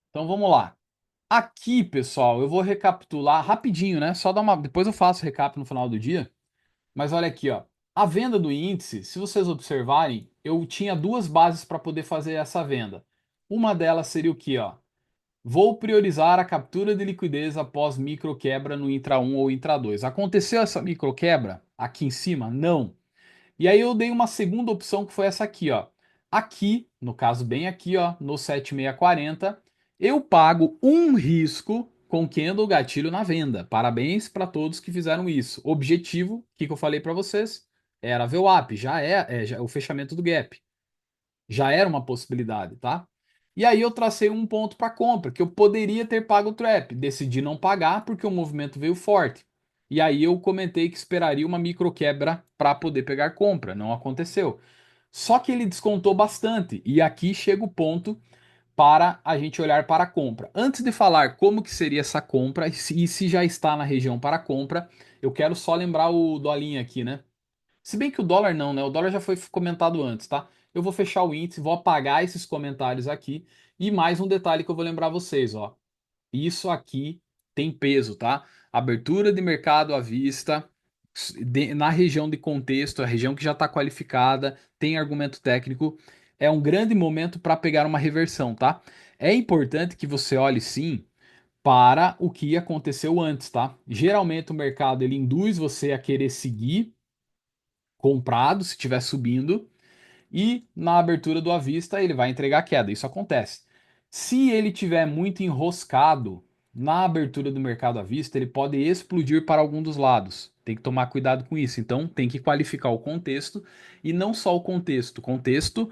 Então vamos lá. Aqui, pessoal, eu vou recapitular rapidinho, né? Só dar uma. Depois eu faço recap no final do dia. Mas olha aqui, ó. A venda do índice, se vocês observarem, eu tinha duas bases para poder fazer essa venda. Uma delas seria o que, ó? Vou priorizar a captura de liquidez após micro quebra no Intra 1 ou Intra 2. Aconteceu essa micro quebra aqui em cima? Não. E aí eu dei uma segunda opção que foi essa aqui, ó. Aqui, no caso bem aqui, ó, no 7640, eu pago um risco com candle gatilho na venda. Parabéns para todos que fizeram isso. Objetivo, o que eu falei para vocês? Era VWAP, já é o fechamento do gap. Já era uma possibilidade, tá? E aí eu tracei um ponto para compra, que eu poderia ter pago o trap, decidi não pagar porque o movimento veio forte. E aí eu comentei que esperaria uma micro quebra para poder pegar compra, não aconteceu. Só que ele descontou bastante, e aqui chega o ponto para a gente olhar para a compra. Antes de falar como que seria essa compra e se já está na região para compra, eu quero só lembrar o dolinho aqui, né? Se bem que o dólar não, né? O dólar já foi comentado antes, tá? Eu vou fechar o índice, vou apagar esses comentários aqui. E mais um detalhe que eu vou lembrar vocês, ó. Isso aqui tem peso, tá? Abertura de mercado à vista, na região de contexto, a região que já está qualificada, tem argumento técnico, é um grande momento para pegar uma reversão, tá? É importante que você olhe sim para o que aconteceu antes, tá? Geralmente o mercado ele induz você a querer seguir comprado se estiver subindo e na abertura do à vista ele vai entregar queda. Isso acontece. Se ele tiver muito enroscado na abertura do mercado à vista, ele pode explodir para algum dos lados. Tem que tomar cuidado com isso. Então, tem que qualificar o contexto e não só o contexto. Contexto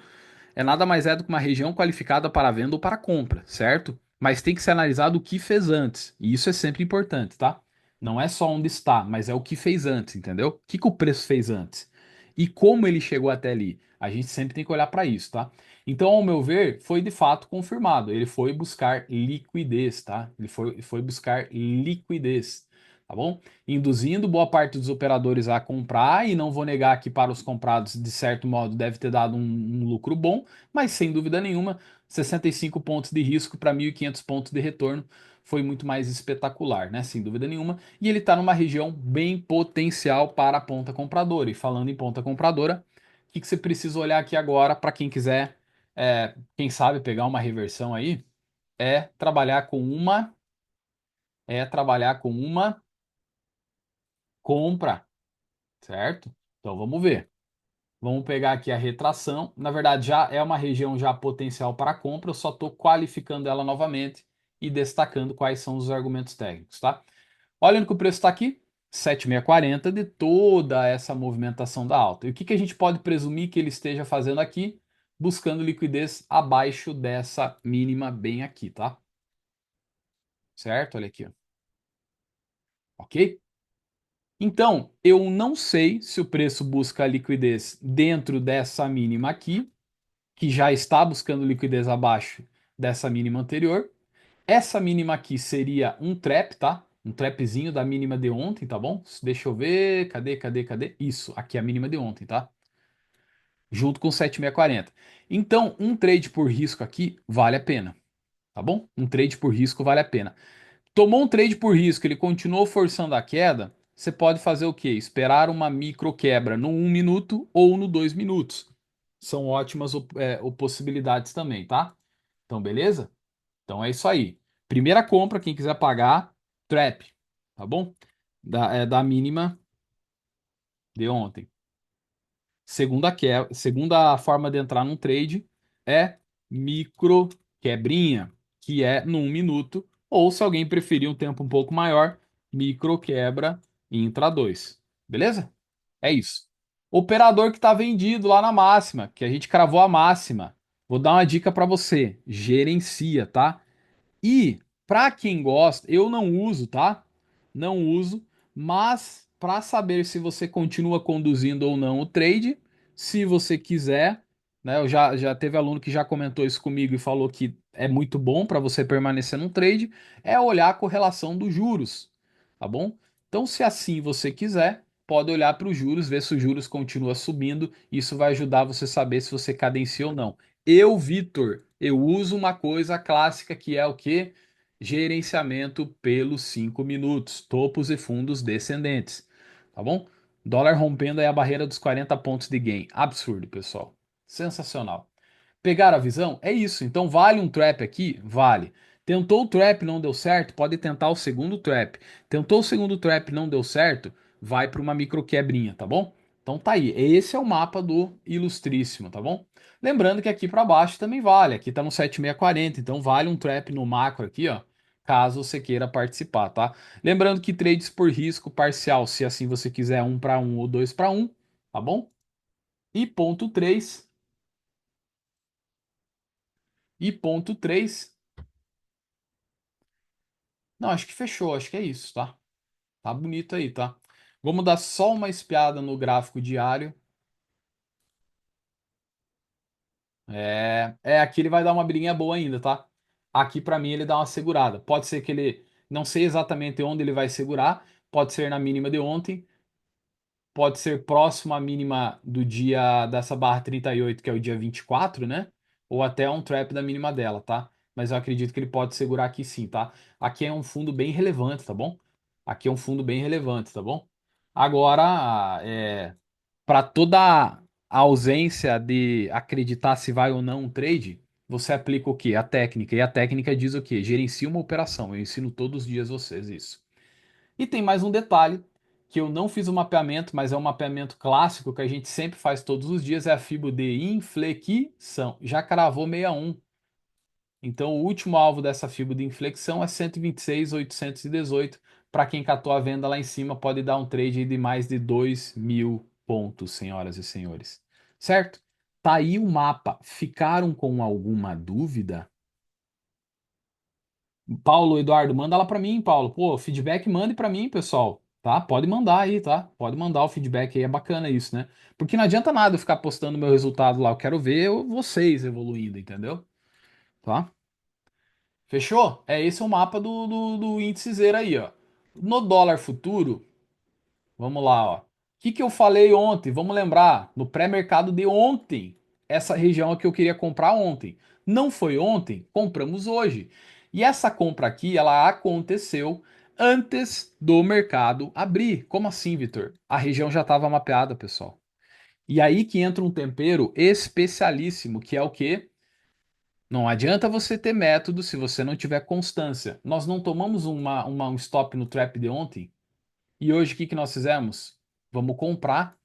é nada mais é do que uma região qualificada para venda ou para compra, certo? Mas tem que ser analisado o que fez antes. E isso é sempre importante, tá? Não é só onde está, mas é o que fez antes, entendeu? O que o preço fez antes? E como ele chegou até ali? A gente sempre tem que olhar para isso, tá? Então, ao meu ver, foi de fato confirmado. Ele foi buscar liquidez, tá? Ele foi buscar liquidez, tá bom? Induzindo boa parte dos operadores a comprar, e não vou negar que para os comprados, de certo modo, deve ter dado um lucro bom, mas sem dúvida nenhuma, 65 pontos de risco para 1.500 pontos de retorno foi muito mais espetacular, né? Sem dúvida nenhuma. E ele está numa região bem potencial para a ponta compradora. E falando em ponta compradora, o que você precisa olhar aqui agora para quem quiser, quem sabe, pegar uma reversão aí, é trabalhar com uma, é trabalhar com uma compra, certo? Então vamos ver. Vamos pegar aqui a retração. Na verdade, já é uma região já potencial para compra. Eu só estou qualificando ela novamente e destacando quais são os argumentos técnicos, tá? Olhando que o preço está aqui, 7.640 de toda essa movimentação da alta. E o que a gente pode presumir que ele esteja fazendo aqui? Buscando liquidez abaixo dessa mínima bem aqui, tá? Certo? Olha aqui, ó. Ok? Então, eu não sei se o preço busca a liquidez dentro dessa mínima aqui, que já está buscando liquidez abaixo dessa mínima anterior. Essa mínima aqui seria um trap, tá? Um trapzinho da mínima de ontem, tá bom? Deixa eu ver, cadê? Isso, aqui é a mínima de ontem, tá? Junto com 7.640. Então, um trade por risco aqui vale a pena, tá bom? Um trade por risco vale a pena. Tomou um trade por risco, ele continuou forçando a queda, você pode fazer o quê? Esperar uma micro quebra no 1 minuto ou no 2 minutos. São ótimas possibilidades também, tá? Então, beleza? Então é isso aí. Primeira compra, quem quiser pagar, trap, tá bom? Da mínima de ontem. Segunda forma de entrar num trade é micro quebrinha, que é no 1 minuto, ou se alguém preferir um tempo um pouco maior, micro quebra intra 2. Beleza? É isso. Operador que está vendido lá na máxima, que a gente cravou a máxima. Vou dar uma dica para você. Gerencia, tá? E para quem gosta, eu não uso, tá? Não uso, mas para saber se você continua conduzindo ou não o trade, se você quiser, né? Eu já teve aluno que já comentou isso comigo e falou que é muito bom para você permanecer no trade, é olhar a correlação dos juros, tá bom? Então, se assim você quiser, pode olhar para os juros, ver se os juros continua subindo, isso vai ajudar você a saber se você cadencia ou não. Eu, Vitor, eu uso uma coisa clássica que é o quê? Gerenciamento pelos 5 minutos, topos e fundos descendentes, tá bom? Dólar rompendo aí a barreira dos 40 pontos de gain. Absurdo, pessoal. Sensacional. Pegaram a visão? É isso. Então vale um trap aqui? Vale. Tentou o trap, não deu certo? Pode tentar o segundo trap. Tentou o segundo trap, não deu certo? Vai para uma micro quebrinha, tá bom? Então tá aí. Esse é o mapa do Ilustríssimo, tá bom? Lembrando que aqui para baixo também vale. Aqui tá no 7640, então vale um trap no macro aqui, ó. Caso você queira participar, tá? Lembrando que trades por risco parcial, se assim você quiser, um para um ou dois para um, tá bom? E ponto 3. E ponto 3. Não, acho que fechou, acho que é isso, tá? Tá bonito aí, tá? Vamos dar só uma espiada no gráfico diário. Aqui ele vai dar uma briguinha boa ainda, tá? Aqui pra mim ele dá uma segurada. Pode ser que ele, não sei exatamente onde ele vai segurar, pode ser na mínima de ontem, pode ser próximo à mínima do dia dessa barra 38, que é o dia 24, né? Ou até um trap da mínima dela, tá? Mas eu acredito que ele pode segurar aqui sim, tá? Aqui é um fundo bem relevante, tá bom? Aqui é um fundo bem relevante, tá bom? Agora, para toda a ausência de acreditar se vai ou não um trade, você aplica o quê? A técnica. E a técnica diz o quê? Gerencia uma operação. Eu ensino todos os dias vocês isso. E tem mais um detalhe que eu não fiz o mapeamento, mas é um mapeamento clássico que a gente sempre faz todos os dias, é a FIBO de inflexão. Já cravou 61. Então o último alvo dessa FIBO de inflexão é 126.818. Para quem catou a venda lá em cima, pode dar um trade de mais de 2.000 pontos, senhoras e senhores. Certo? Tá aí o mapa. Ficaram com alguma dúvida? Paulo, Eduardo, manda lá para mim, Paulo. Pô, feedback mande para mim, pessoal. Tá? Pode mandar aí, tá? Pode mandar o feedback aí, é bacana isso, né? Porque não adianta nada eu ficar postando meu resultado lá. Eu quero ver vocês evoluindo, entendeu? Tá? Fechou? Esse é o mapa do índice zero aí, ó. No dólar futuro, vamos lá, ó. O que eu falei ontem? Vamos lembrar, no pré-mercado de ontem, essa região é que eu queria comprar ontem. Não foi ontem, compramos hoje. E essa compra aqui, ela aconteceu antes do mercado abrir. Como assim, Vitor? A região já estava mapeada, pessoal. E aí que entra um tempero especialíssimo, que é o quê? Não adianta você ter método se você não tiver constância. Nós não tomamos um stop no trap de ontem e hoje o que nós fizemos? Vamos comprar.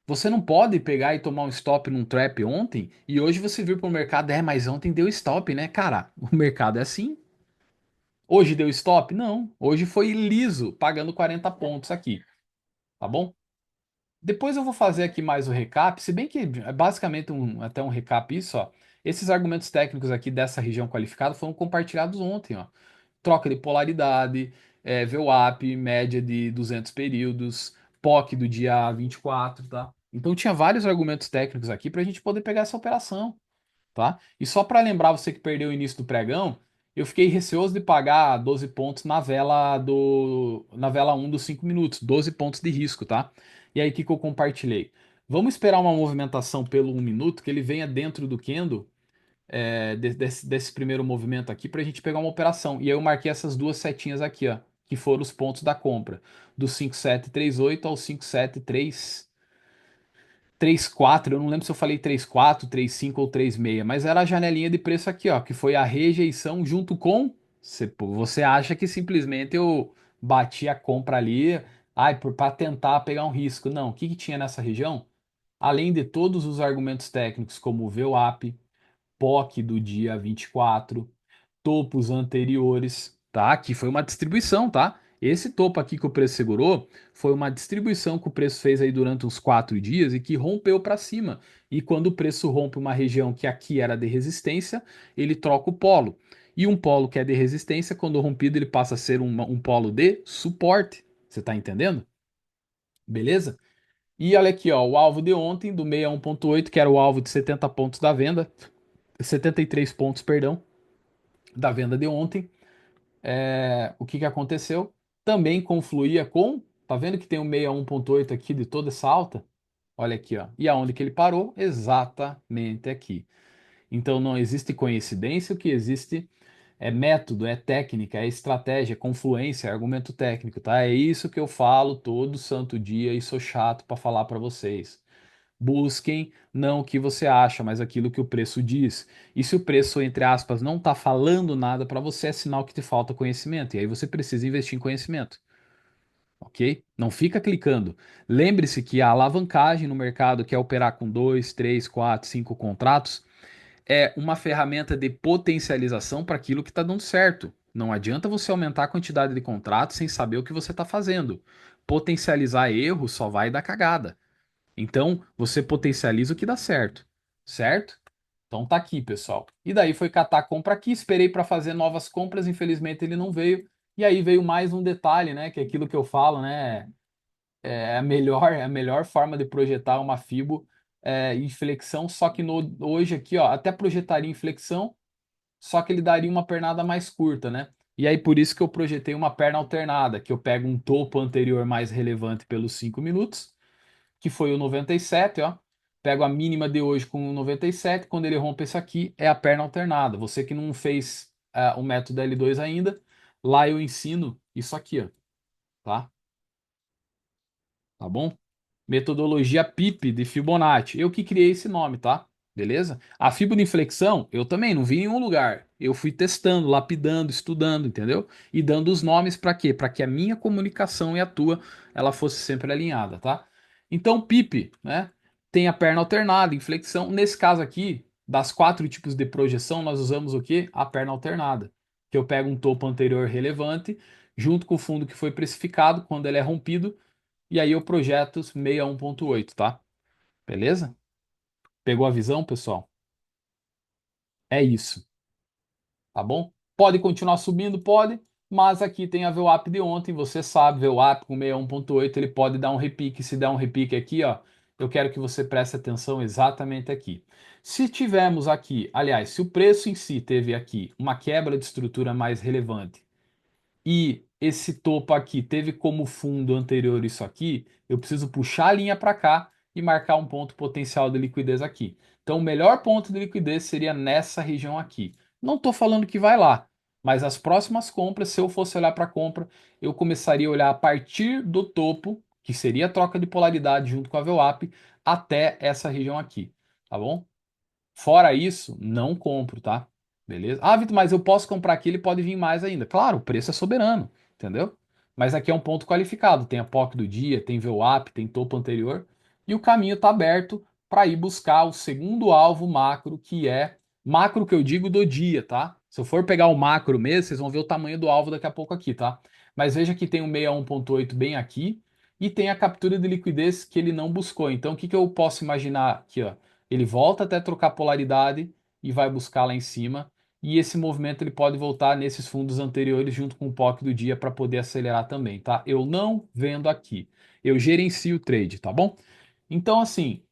Você não pode pegar e tomar um stop num trap ontem e hoje você vir para o mercado, mas ontem deu stop, né? Cara, o mercado é assim. Hoje deu stop? Não. Hoje foi liso, pagando 40 pontos aqui, tá bom? Depois eu vou fazer aqui mais o recap, se bem que é basicamente até um recap isso, ó. Esses argumentos técnicos aqui dessa região qualificada foram compartilhados ontem, ó. Troca de polaridade, VWAP, média de 200 períodos, POC do dia 24, tá? Então tinha vários argumentos técnicos aqui para a gente poder pegar essa operação, tá? E só para lembrar você que perdeu o início do pregão, eu fiquei receoso de pagar 12 pontos na vela 1 dos 5 minutos, 12 pontos de risco, tá? E aí o que que eu compartilhei? Vamos esperar uma movimentação pelo 1 minuto, que ele venha dentro do candle, desse primeiro movimento aqui, para a gente pegar uma operação. E aí eu marquei essas duas setinhas aqui, ó, que foram os pontos da compra, do 5738 ao 5734, eu não lembro se eu falei 34, 35 ou 36, mas era a janelinha de preço aqui, ó, que foi a rejeição junto com. Você acha que simplesmente eu bati a compra ali, ai, para tentar pegar um risco? Não, o que que tinha nessa região? Além de todos os argumentos técnicos, como o VWAP, POC do dia 24, topos anteriores, tá? Que foi uma distribuição, tá? Esse topo aqui que o preço segurou foi uma distribuição que o preço fez aí durante uns 4 dias e que rompeu para cima. E quando o preço rompe uma região que aqui era de resistência, ele troca o polo. E um polo que é de resistência, quando rompido, ele passa a ser um polo de suporte. Você tá entendendo? Beleza? E olha aqui, ó, o alvo de ontem, do 61.8, que era o alvo de 70 pontos da venda, 73 pontos, perdão, da venda de ontem. O que que aconteceu? Também confluía com, tá vendo que tem o 61.8 aqui de toda essa alta? Olha aqui, ó. E aonde que ele parou? Exatamente aqui. Então não existe coincidência, o que existe é método, é técnica, é estratégia, é confluência, é argumento técnico, tá? É isso que eu falo todo santo dia e sou chato para falar para vocês. Busquem não o que você acha, mas aquilo que o preço diz. E se o preço, entre aspas, não está falando nada para você, é sinal que te falta conhecimento. E aí você precisa investir em conhecimento, ok? Não fica clicando. Lembre-se que a alavancagem no mercado, que é operar com 2, 3, 4, 5 contratos, é uma ferramenta de potencialização para aquilo que está dando certo. Não adianta você aumentar a quantidade de contratos sem saber o que você está fazendo. Potencializar erro só vai dar cagada. Então, você potencializa o que dá certo, certo? Então tá aqui, pessoal. E daí foi catar a compra aqui, esperei para fazer novas compras, infelizmente ele não veio. E aí veio mais um detalhe, né, que é aquilo que eu falo, né, é a melhor forma de projetar uma fibo em flexão, só que hoje aqui, ó, até projetaria em flexão, só que ele daria uma pernada mais curta, né? E aí por isso que eu projetei uma perna alternada, que eu pego um topo anterior mais relevante pelos 5 minutos, que foi o 97, ó. Pego a mínima de hoje com o 97, quando ele rompe esse aqui, é a perna alternada. Você que não fez o método L2 ainda, lá eu ensino isso aqui, ó, tá? Tá bom? Metodologia PIP de Fibonacci. Eu que criei esse nome, tá? Beleza? A fiboniflexão, eu também não vi em nenhum lugar. Eu fui testando, lapidando, estudando, entendeu? E dando os nomes para quê? Para que a minha comunicação e a tua ela fosse sempre alinhada, tá? Então, PIP, né? Tem a perna alternada, inflexão. Nesse caso aqui, das 4 tipos de projeção, nós usamos o quê? A perna alternada. Que eu pego um topo anterior relevante, junto com o fundo que foi precificado, quando ele é rompido, e aí eu projeto 61.8, tá? Beleza? Pegou a visão, pessoal? É isso, tá bom? Pode continuar subindo, pode, mas aqui tem a VWAP de ontem, você sabe, VWAP com 61.8, ele pode dar um repique. Se der um repique aqui, ó, eu quero que você preste atenção exatamente aqui. Se tivermos aqui, aliás, se o preço em si teve aqui uma quebra de estrutura mais relevante e esse topo aqui teve como fundo anterior isso aqui, eu preciso puxar a linha para cá e marcar um ponto potencial de liquidez aqui. Então, o melhor ponto de liquidez seria nessa região aqui. Não estou falando que vai lá, mas as próximas compras, se eu fosse olhar para a compra, eu começaria a olhar a partir do topo, que seria a troca de polaridade junto com a VWAP, até essa região aqui, tá bom? Fora isso, não compro, tá? Beleza? Ah, Vitor, mas eu posso comprar aqui, ele pode vir mais ainda. Claro, o preço é soberano, entendeu? Mas aqui é um ponto qualificado. Tem a POC do dia, tem VWAP, tem topo anterior. E o caminho está aberto para ir buscar o segundo alvo macro, que é macro que eu digo do dia, tá? Se eu for pegar o macro mesmo, vocês vão ver o tamanho do alvo daqui a pouco aqui, tá? Mas veja que tem o 61.8 bem aqui e tem a captura de liquidez que ele não buscou. Então, o que que eu posso imaginar aqui, ó? Ele volta até trocar polaridade e vai buscar lá em cima. E esse movimento ele pode voltar nesses fundos anteriores junto com o POC do dia para poder acelerar também, tá? Eu não vendo aqui. Eu gerencio o trade, tá bom? Então, assim,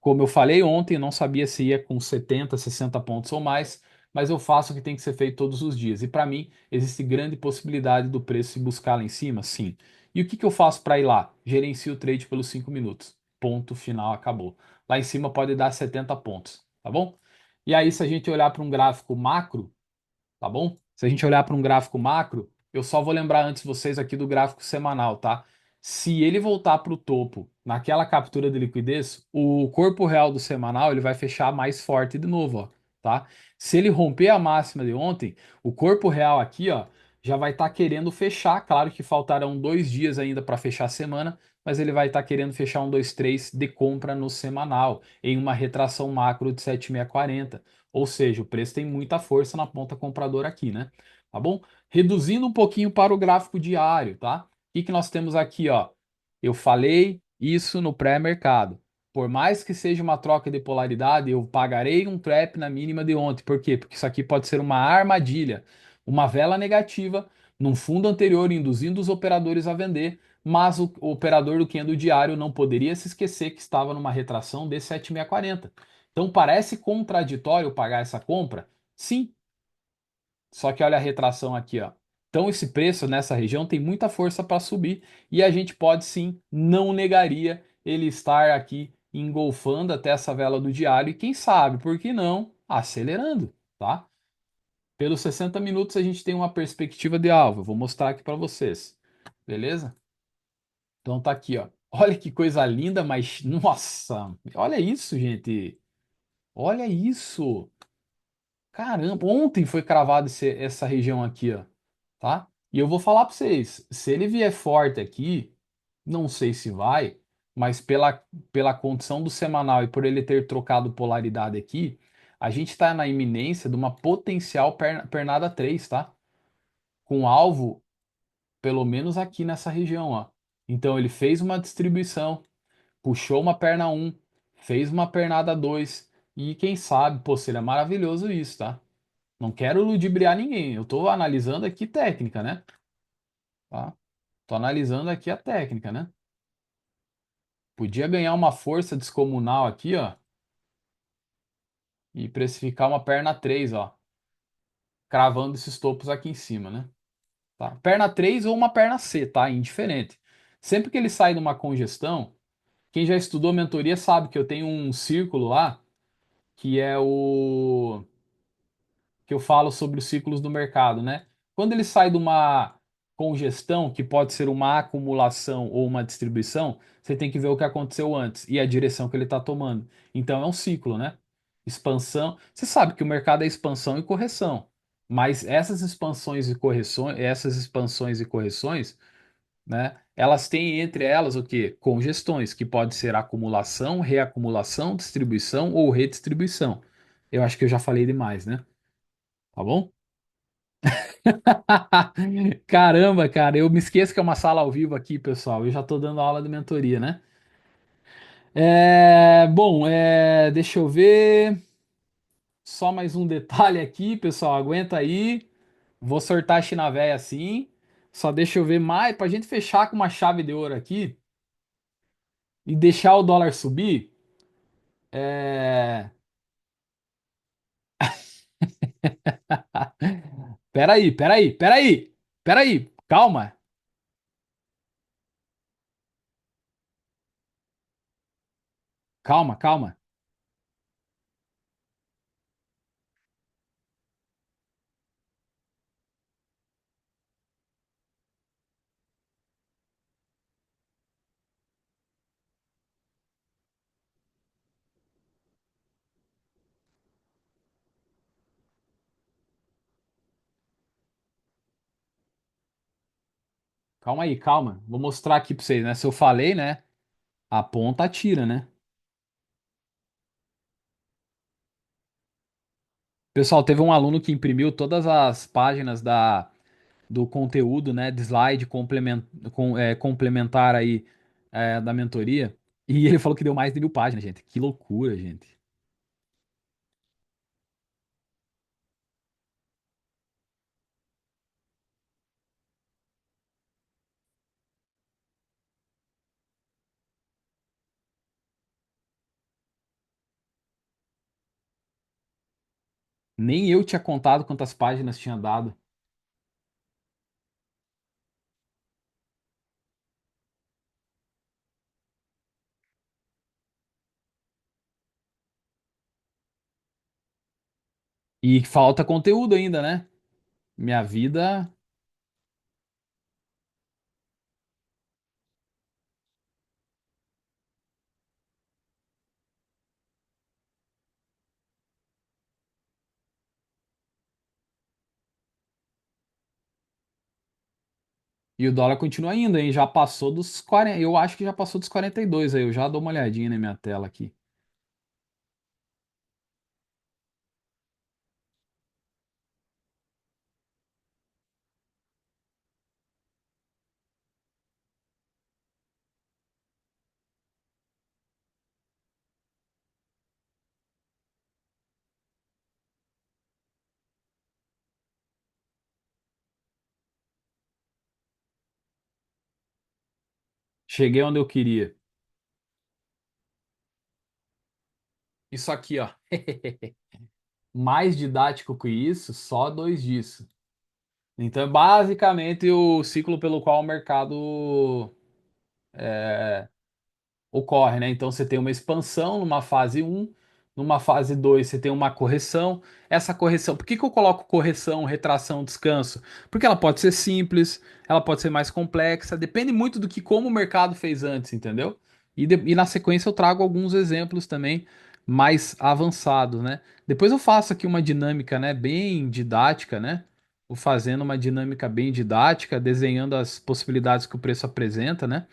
como eu falei ontem, eu não sabia se ia com 70, 60 pontos ou mais, mas eu faço o que tem que ser feito todos os dias. E para mim, existe grande possibilidade do preço se buscar lá em cima? Sim. E o que que eu faço para ir lá? Gerencio o trade pelos 5 minutos. Ponto final, acabou. Lá em cima pode dar 70 pontos, tá bom? E aí, se a gente olhar para um gráfico macro, tá bom? Se a gente olhar para um gráfico macro, eu só vou lembrar antes vocês aqui do gráfico semanal, tá? Se ele voltar para o topo naquela captura de liquidez, o corpo real do semanal ele vai fechar mais forte de novo, ó, tá? Se ele romper a máxima de ontem, o corpo real aqui, ó, já vai estar querendo fechar. Claro que faltarão 2 dias ainda para fechar a semana, mas ele vai estar querendo fechar um, dois, três de compra no semanal, em uma retração macro de 7.640. Ou seja, o preço tem muita força na ponta compradora aqui, né? Tá bom? Reduzindo um pouquinho para o gráfico diário, tá? O que que nós temos aqui, ó? Eu falei isso no pré-mercado. Por mais que seja uma troca de polaridade, eu pagarei um trap na mínima de ontem. Por quê? Porque isso aqui pode ser uma armadilha, uma vela negativa num fundo anterior induzindo os operadores a vender, mas o operador do candle diário não poderia se esquecer que estava numa retração de 7.640. Então parece contraditório pagar essa compra? Sim, só que olha a retração aqui, ó. Então esse preço nessa região tem muita força para subir e a gente pode sim, não negaria ele estar aqui engolfando até essa vela do diário e quem sabe, por que não? acelerando, tá? Pelos 60 minutos a gente tem uma perspectiva de alvo. Eu vou mostrar aqui para vocês. Beleza? Então tá aqui, ó. Olha que coisa linda, mas nossa, olha isso, gente. Olha isso. Caramba, ontem foi cravado essa região aqui, ó, tá? E eu vou falar para vocês, se ele vier forte aqui, não sei se vai, mas pela condição do semanal e por ele ter trocado polaridade aqui, a gente está na iminência de uma potencial pernada 3, tá? Com alvo pelo menos aqui nessa região, ó. Então ele fez uma distribuição, puxou uma perna um, fez uma pernada 2 e quem sabe, pô, seria maravilhoso isso, tá? Não quero ludibriar ninguém, eu tô analisando aqui técnica, né? Tá? Tô analisando aqui a técnica, né? Podia ganhar uma força descomunal aqui, ó, e precificar uma perna 3, ó, cravando esses topos aqui em cima, né? Tá? Perna 3 ou uma perna C, tá? Indiferente. Sempre que ele sai de uma congestão, quem já estudou mentoria sabe que eu tenho um círculo lá, que é o que eu falo sobre os ciclos do mercado, né? Quando ele sai de uma congestão, que pode ser uma acumulação ou uma distribuição, você tem que ver o que aconteceu antes e a direção que ele está tomando. Então é um ciclo, né? Expansão. Você sabe que o mercado é expansão e correção, mas essas expansões e correções, né? Elas têm entre elas o quê? Congestões, que pode ser acumulação, reacumulação, distribuição ou redistribuição. Eu acho que eu já falei demais, né? Tá bom? Caramba, cara, eu me esqueço que é uma sala ao vivo aqui, pessoal. Eu já tô dando aula de mentoria, né? Bom, deixa eu ver. Só mais um detalhe aqui, pessoal. Aguenta aí. Vou sortar a China Véia assim. Só deixa eu ver mais pra gente fechar com uma chave de ouro aqui e deixar o dólar subir. É... Peraí, peraí, peraí, peraí. Calma, calma, calma. Calma aí, calma. Vou mostrar aqui pra vocês, né? Se eu falei, né? A ponta atira, né? Pessoal, teve um aluno que imprimiu todas as páginas do conteúdo, né? De slide complementar aí da mentoria. E ele falou que deu mais de 1.000 páginas, gente. Que loucura, gente. Nem eu tinha contado quantas páginas tinha dado. E falta conteúdo ainda, né? Minha vida. E o dólar continua ainda, hein? Já passou dos 40. Eu acho que já passou dos 42 aí. Eu já dou uma olhadinha na minha tela aqui. Cheguei onde eu queria. Isso aqui, ó. Mais didático que isso, só dois disso. Então, é basicamente o ciclo pelo qual o mercado ocorre, né? Então, você tem uma expansão numa fase um, Numa fase 2 você tem uma correção. Essa correção, por que que eu coloco correção, retração, descanso? Porque ela pode ser simples, ela pode ser mais complexa, depende muito do que como o mercado fez antes, entendeu? E na sequência eu trago alguns exemplos também mais avançados, né? Depois eu faço aqui uma dinâmica, né, bem didática, né? Vou fazendo uma dinâmica bem didática, desenhando as possibilidades que o preço apresenta, né?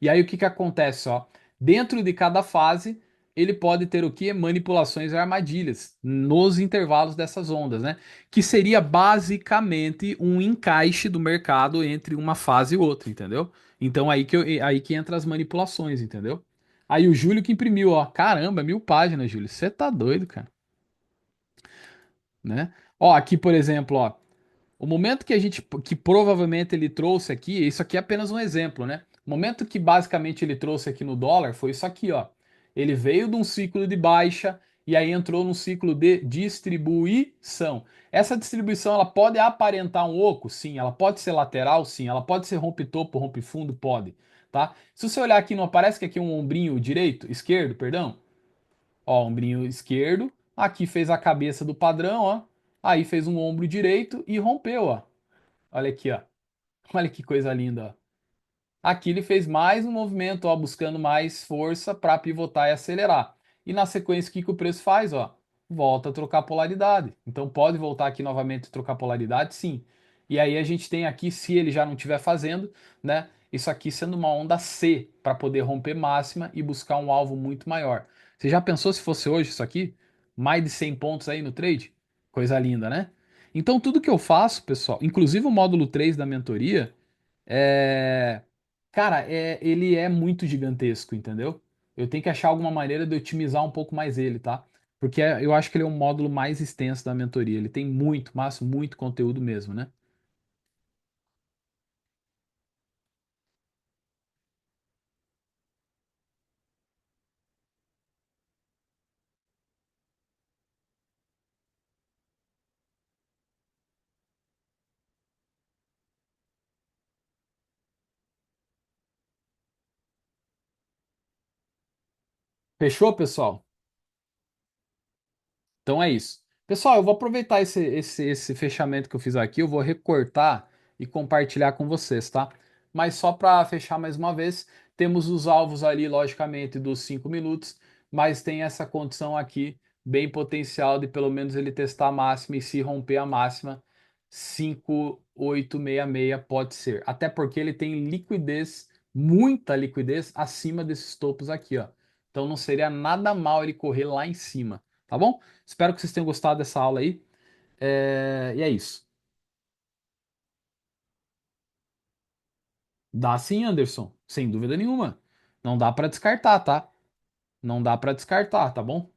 E aí o que que acontece, ó? Dentro de cada fase, ele pode ter o que? Manipulações e armadilhas nos intervalos dessas ondas, né? Que seria basicamente um encaixe do mercado entre uma fase e outra, entendeu? Então aí que entra as manipulações, entendeu? Aí o Júlio que imprimiu, ó. Caramba, 1.000 páginas, Júlio. Você tá doido, cara, né? Ó, aqui, por exemplo, ó. O momento que a gente, que provavelmente ele trouxe aqui, isso aqui é apenas um exemplo, né? O momento que basicamente ele trouxe aqui no dólar foi isso aqui, ó. Ele veio de um ciclo de baixa e aí entrou num ciclo de distribuição. Essa distribuição ela pode aparentar um oco, sim. Ela pode ser lateral, sim. Ela pode ser rompe topo, rompe fundo, pode, tá? Se você olhar aqui, não aparece que aqui é um ombrinho direito, esquerdo, perdão? Ó, ombrinho esquerdo. Aqui fez a cabeça do padrão, ó. Aí fez um ombro direito e rompeu, ó. Olha aqui, ó. Olha que coisa linda, ó. Aqui ele fez mais um movimento, ó, buscando mais força para pivotar e acelerar. E na sequência, o que que o preço faz, ó? Volta a trocar polaridade. Então pode voltar aqui novamente e trocar polaridade, sim. E aí a gente tem aqui, se ele já não estiver fazendo, né? Isso aqui sendo uma onda C para poder romper máxima e buscar um alvo muito maior. Você já pensou se fosse hoje isso aqui? Mais de 100 pontos aí no trade? Coisa linda, né? Então tudo que eu faço, pessoal, inclusive o módulo 3 da mentoria, é cara, ele é muito gigantesco, entendeu? Eu tenho que achar alguma maneira de otimizar um pouco mais ele, tá? Porque eu acho que ele é um módulo mais extenso da mentoria. Ele tem muito, mas muito conteúdo mesmo, né? Fechou, pessoal? Então é isso. Pessoal, eu vou aproveitar esse fechamento que eu fiz aqui, eu vou recortar e compartilhar com vocês, tá? Mas só para fechar mais uma vez, temos os alvos ali, logicamente, dos 5 minutos, mas tem essa condição aqui, bem potencial de pelo menos ele testar a máxima e se romper a máxima, 5.866 pode ser. Até porque ele tem liquidez, muita liquidez acima desses topos aqui, ó. Então não seria nada mal ele correr lá em cima, tá bom? Espero que vocês tenham gostado dessa aula aí. E é isso. Dá sim, Anderson, sem dúvida nenhuma. Não dá para descartar, tá? Não dá para descartar, tá bom?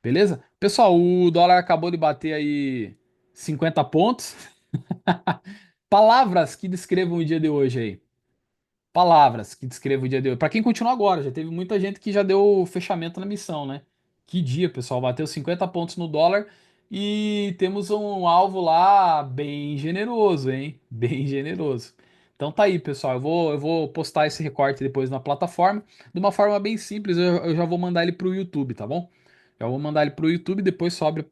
Beleza? Pessoal, o dólar acabou de bater aí 50 pontos. Palavras que descrevam o dia de hoje aí. Palavras que descrevam o dia de hoje. Para quem continua agora, já teve muita gente que já deu fechamento na missão, né? Que dia, pessoal, bateu 50 pontos no dólar e temos um alvo lá bem generoso, hein? Bem generoso. Então tá aí, pessoal. Eu vou postar esse recorte depois na plataforma, de uma forma bem simples. Eu já vou mandar ele pro YouTube, tá bom? Já vou mandar ele pro YouTube, depois sobe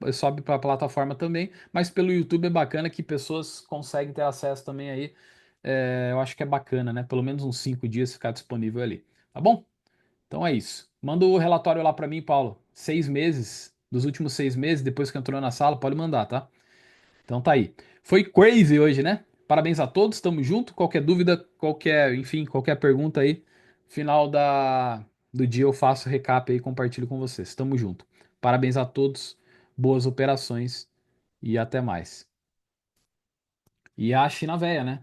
para a plataforma também. Mas pelo YouTube é bacana que pessoas conseguem ter acesso também aí. Eu acho que é bacana, né? Pelo menos uns 5 dias ficar disponível ali. Tá bom? Então é isso. Manda o relatório lá para mim, Paulo. 6 meses, dos últimos 6 meses, depois que entrou na sala, pode mandar, tá? Então tá aí. Foi crazy hoje, né? Parabéns a todos, tamo junto. Qualquer dúvida, enfim, qualquer pergunta aí, final do dia eu faço recap aí e compartilho com vocês. Tamo junto. Parabéns a todos, boas operações e até mais. E a China véia, né?